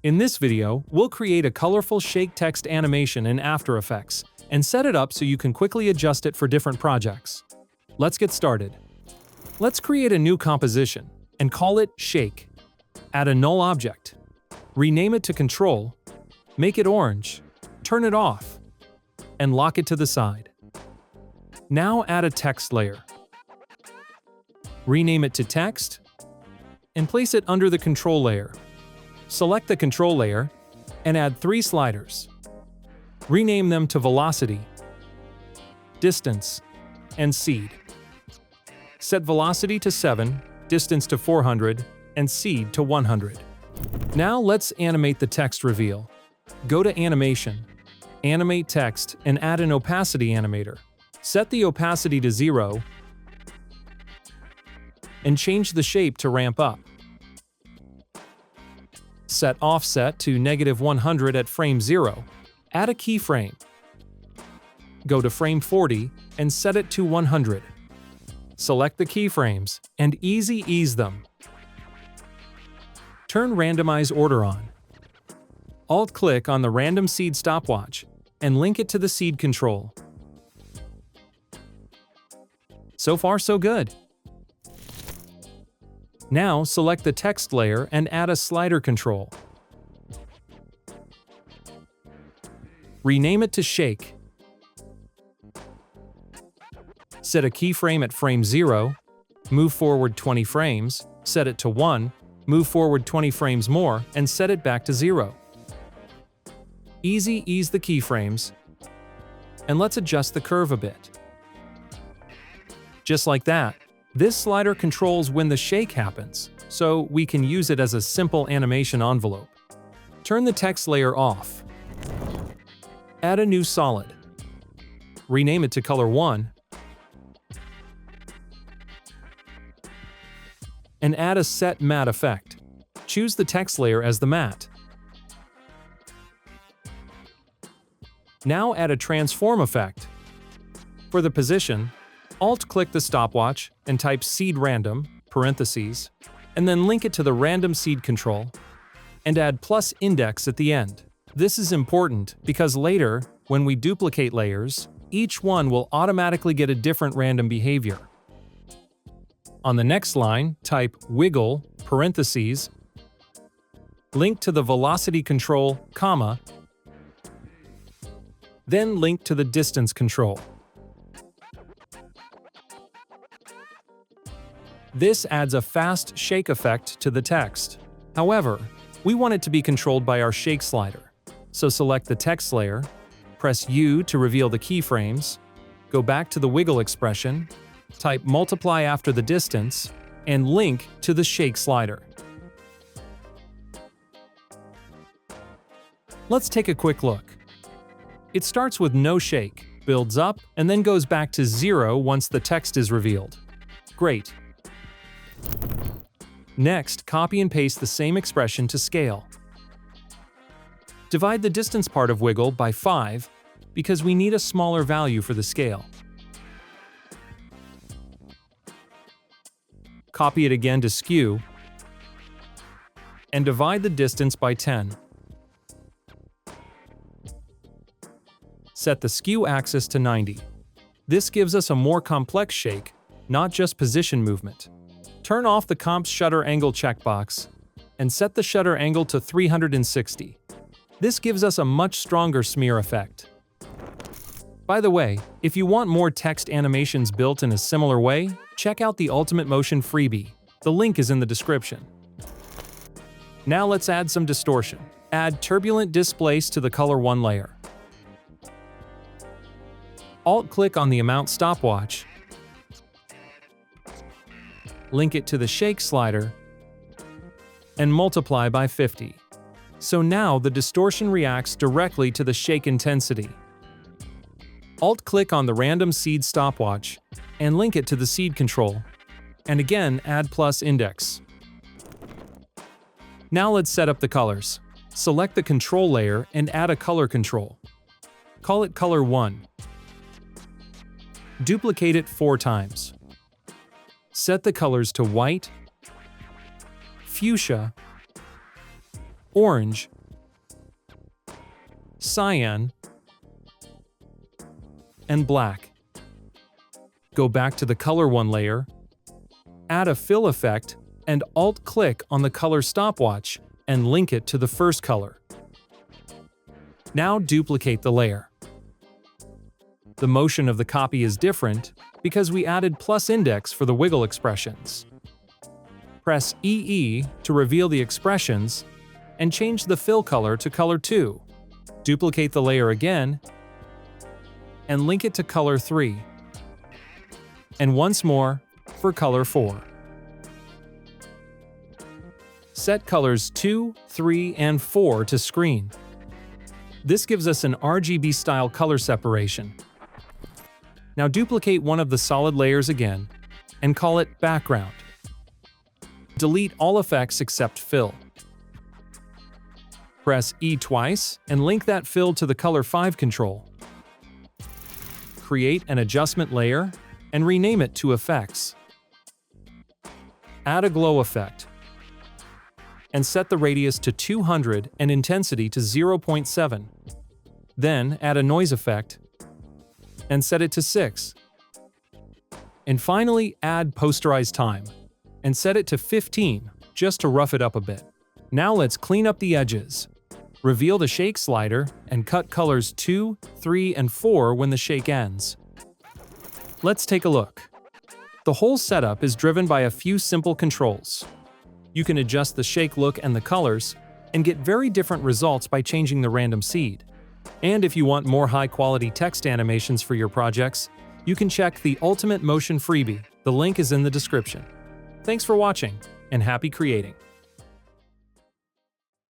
In this video, we'll create a colorful shake text animation in After Effects and set it up so you can quickly adjust it for different projects. Let's get started. Let's create a new composition and call it Shake. Add a null object. Rename it to Control. Make it orange. Turn it off. And lock it to the side. Now add a text layer. Rename it to Text and place it under the control layer. Select the control layer and add 3 sliders. Rename them to Velocity, Distance, and Seed. Set velocity to 7, distance to 400, and seed to 100. Now let's animate the text reveal. Go to Animation, Animate Text, and add an opacity animator. Set the opacity to 0 and change the shape to ramp up. Set offset to -100 at frame 0. Add a keyframe. Go to frame 40 and set it to 100. Select the keyframes and easy ease them. Turn Randomize Order on. Alt-click on the random seed stopwatch and link it to the seed control. So far, so good. Now select the text layer and add a slider control. Rename it to Shake. Set a keyframe at frame 0, move forward 20 frames, set it to 1, move forward 20 frames more, and set it back to 0. Easy ease the keyframes, and let's adjust the curve a bit. Just like that, this slider controls when the shake happens, so we can use it as a simple animation envelope. Turn the text layer off. Add a new solid. Rename it to Color 1. And add a Set Matte effect. Choose the text layer as the matte. Now add a transform effect. For the position, Alt-click the stopwatch and type seed random, parentheses, and then link it to the random seed control, and add plus index at the end. This is important because later, when we duplicate layers, each one will automatically get a different random behavior. On the next line, type wiggle, parentheses, link to the velocity control, comma, then link to the distance control. This adds a fast shake effect to the text. However, we want it to be controlled by our shake slider. So select the text layer, press U to reveal the keyframes, go back to the wiggle expression, type multiply after the distance, and link to the shake slider. Let's take a quick look. It starts with no shake, builds up, and then goes back to 0 once the text is revealed. Great. Next, copy and paste the same expression to scale. Divide the distance part of wiggle by 5 because we need a smaller value for the scale. Copy it again to skew and divide the distance by 10. Set the skew axis to 90. This gives us a more complex shake, not just position movement. Turn off the Comp's shutter angle checkbox and set the shutter angle to 360. This gives us a much stronger smear effect. By the way, if you want more text animations built in a similar way, check out the Ultimate Motion freebie. The link is in the description. Now let's add some distortion. Add turbulent displace to the Color 1 layer. Alt-click on the amount stopwatch, link it to the shake slider, and multiply by 50. So now the distortion reacts directly to the shake intensity. Alt-click on the random seed stopwatch and link it to the seed control, and again add plus index. Now let's set up the colors. Select the control layer and add a color control. Call it Color 1. Duplicate it 4 times. Set the colors to white, fuchsia, orange, cyan, and black. Go back to the Color 1 layer, add a fill effect, and Alt-click on the color stopwatch and link it to the first color. Now duplicate the layer. The motion of the copy is different because we added plus index for the wiggle expressions. Press EE to reveal the expressions and change the fill color to color 2. Duplicate the layer again and link it to color 3. And once more for color 4. Set colors 2, 3, and 4 to screen. This gives us an RGB-style color separation. Now duplicate one of the solid layers again and call it Background. Delete all effects except Fill. Press E twice and link that fill to the Color 5 control. Create an adjustment layer and rename it to Effects. Add a glow effect and set the radius to 200 and intensity to 0.7. Then add a noise effect and set it to 6. And finally, add posterize time and set it to 15 just to rough it up a bit. Now let's clean up the edges. Reveal the shake slider and cut colors 2, 3, and 4 when the shake ends. Let's take a look. The whole setup is driven by a few simple controls. You can adjust the shake look and the colors, and get very different results by changing the random seed. And if you want more high-quality text animations for your projects, you can check the Ultimate Motion freebie. The link is in the description. Thanks for watching, and happy creating!